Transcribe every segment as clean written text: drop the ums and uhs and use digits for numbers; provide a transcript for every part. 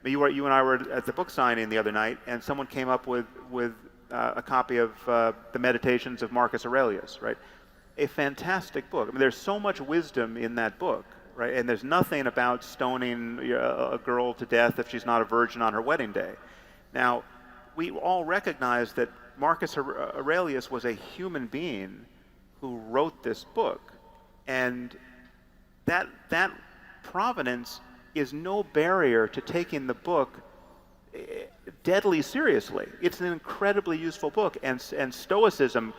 You and I were at the book signing the other night, and someone came up with a copy of the Meditations of Marcus Aurelius, right? A fantastic book. I mean, there's so much wisdom in that book, right? And there's nothing about stoning a girl to death if she's not a virgin on her wedding day. Now, we all recognize that Marcus Aurelius was a human being who wrote this book, and that provenance is no barrier to taking the book deadly seriously. It's an incredibly useful book, and Stoicism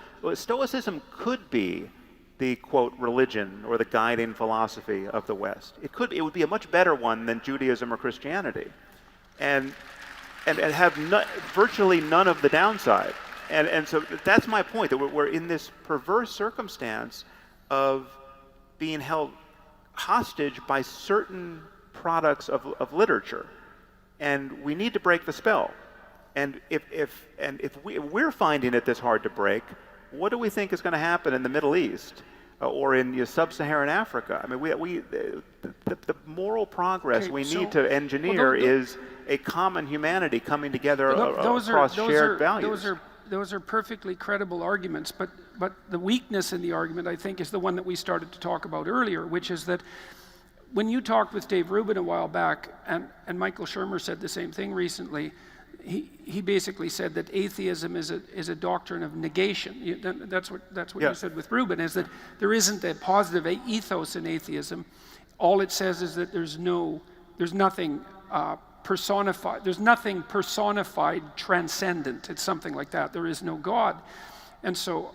could be the, quote, religion or the guiding philosophy of the West. It would be a much better one than Judaism or Christianity, and have virtually none of the downside. And so that's my point, that we're in this perverse circumstance of being held hostage by certain products of literature, and we need to break the spell. And if we're finding it this hard to break, what do we think is going to happen in the Middle East or in sub-Saharan Africa? I mean, the moral progress we need to engineer is a common humanity coming together across shared values. Those are perfectly credible arguments, but the weakness in the argument, I think, is the one that we started to talk about earlier, which is that when you talked with Dave Rubin a while back, and Michael Shermer said the same thing recently, he basically said that atheism is a doctrine of negation. That's what you said with Rubin, is that there isn't a positive ethos in atheism. All it says is that there's nothing personified transcendent. It's something like that. There is no God, and so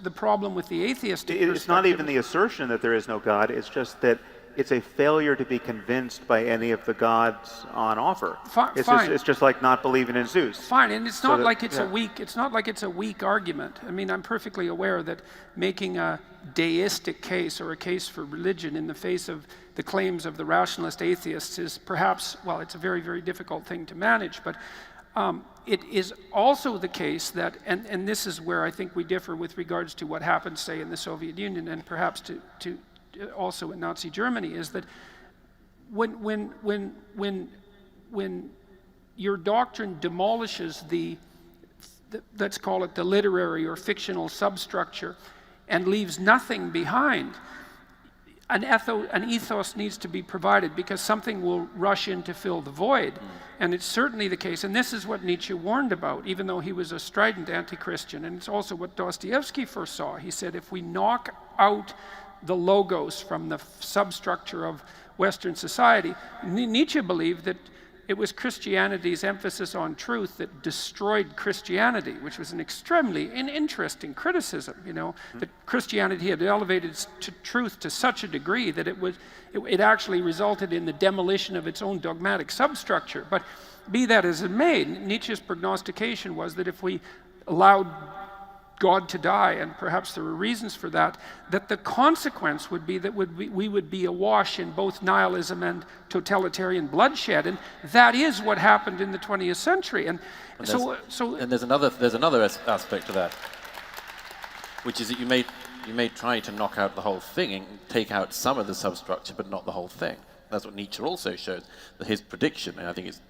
the problem with the atheistic perspective, it's not even the assertion that there is no God. It's just that it's a failure to be convinced by any of the gods on offer. It's just like not believing in Zeus. Fine, and it's not like it's a weak. It's not like it's a weak argument. I mean, I'm perfectly aware that making a deistic case or a case for religion in the face of the claims of the rationalist atheists is perhaps, well, it's a very, very difficult thing to manage. But it is also the case that, and this is where I think we differ with regards to what happened, say, in the Soviet Union and perhaps to also in Nazi Germany, is that when your doctrine demolishes the let's call it the literary or fictional substructure and leaves nothing behind, an ethos needs to be provided, because something will rush in to fill the void. And it's certainly the case, and this is what Nietzsche warned about, even though he was a strident anti-Christian, and it's also what Dostoevsky foresaw. He said, if we knock out the logos from the substructure of Western society, Nietzsche believed that it was Christianity's emphasis on truth that destroyed Christianity, which was an extremely interesting criticism, that Christianity had elevated to truth to such a degree that it actually resulted in the demolition of its own dogmatic substructure. But be that as it may, Nietzsche's prognostication was that if we allowed God to die, and perhaps there were reasons for that, that the consequence would be that we would be awash in both nihilism and totalitarian bloodshed, and that is what happened in the 20th century. And there's another aspect to that, which is that you may try to knock out the whole thing and take out some of the substructure, but not the whole thing. That's what Nietzsche also shows, that his prediction, and I think it's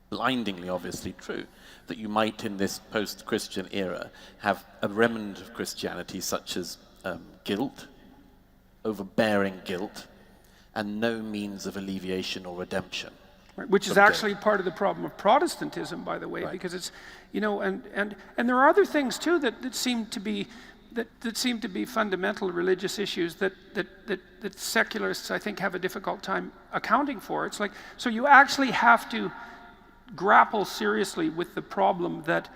blindingly obviously true, that you might, in this post-Christian era, have a remnant of Christianity such as guilt, overbearing guilt, and no means of alleviation or redemption. Right, which is actually part of the problem of Protestantism, by the way, right. Because it's, and there are other things too that seem to be fundamental religious issues that secularists, I think, have a difficult time accounting for. It's like, so you actually have to grapple seriously with the problem that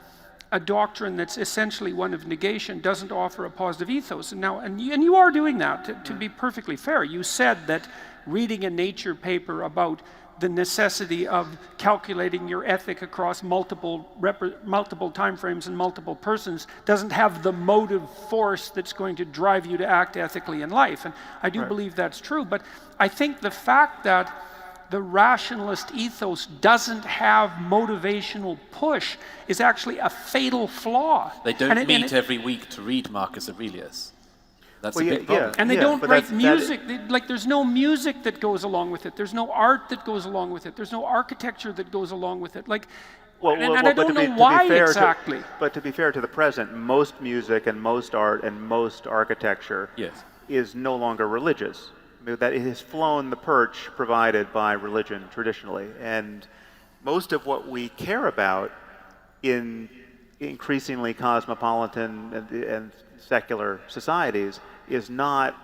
a doctrine that's essentially one of negation doesn't offer a positive ethos. And you are doing that, to be perfectly fair. You said that reading a Nature paper about the necessity of calculating your ethic across multiple timeframes and multiple persons doesn't have the motive force that's going to drive you to act ethically in life. And I do believe that's true, but I think the fact that the rationalist ethos doesn't have motivational push is actually a fatal flaw. They don't meet every week to read Marcus Aurelius. That's Well, a yeah, big problem. yeah. And they don't but write that- music. Like, there's no music that goes along with it. There's no art that goes along with it. There's no architecture that goes along with it. Like, and I but don't to be- know to be why fair to- exactly. But to be fair to the present, most music and most art and most architecture Yes. is no longer religious. I mean, that it has flown the perch provided by religion traditionally, and most of what we care about in increasingly cosmopolitan and secular societies is not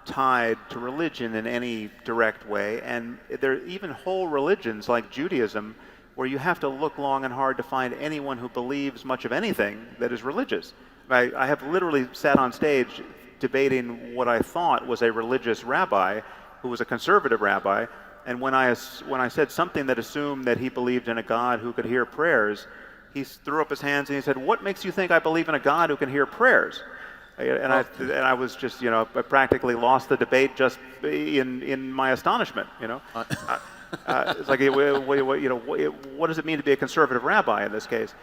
tied to religion in any direct way. And there are even whole religions like Judaism where you have to look long and hard to find anyone who believes much of anything that is religious. I have literally sat on stage debating what I thought was a religious rabbi who was a conservative rabbi, and when I said something that assumed that he believed in a God who could hear prayers, he threw up his hands and he said, "What makes you think I believe in a God who can hear prayers?" And I was just, I practically lost the debate just in my astonishment. It's like, what does it mean to be a conservative rabbi in this case?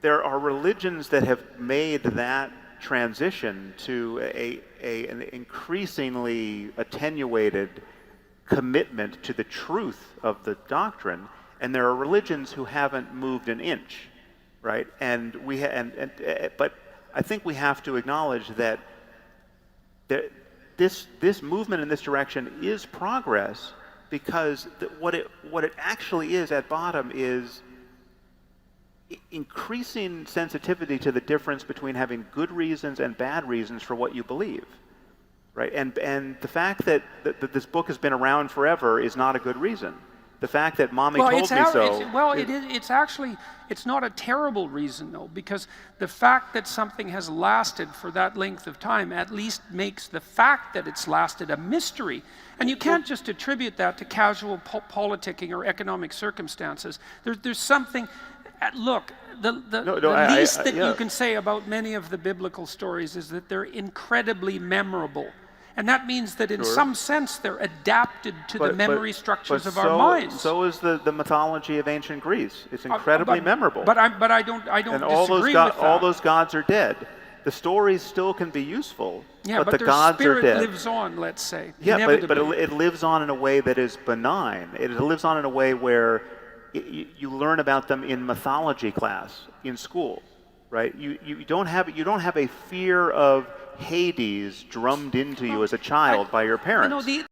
There are religions that have made that transition to an increasingly attenuated commitment to the truth of the doctrine, and there are religions who haven't moved an inch, right? And but I think we have to acknowledge that this movement in this direction is progress, because what it actually is at bottom is increasing sensitivity to the difference between having good reasons and bad reasons for what you believe, right? And the fact that this book has been around forever is not a good reason. The fact that mommy told me so. It's not a terrible reason, though, because the fact that something has lasted for that length of time at least makes the fact that it's lasted a mystery. And you can't just attribute that to casual politicking or economic circumstances. There's something. Look, the least that you can say about many of the biblical stories is that they're incredibly memorable. And that means that in some sense they're adapted to the memory structures of our minds. So is the mythology of ancient Greece. It's incredibly memorable. But I don't and disagree with that. all those gods are dead. The stories still can be useful, yeah, but the their gods are spirit dead. lives on, let's say. Yeah, but it lives on in a way that is benign. It lives on in a way where you learn about them in mythology class in school, right? You don't have a fear of Hades drummed into you as a child by your parents.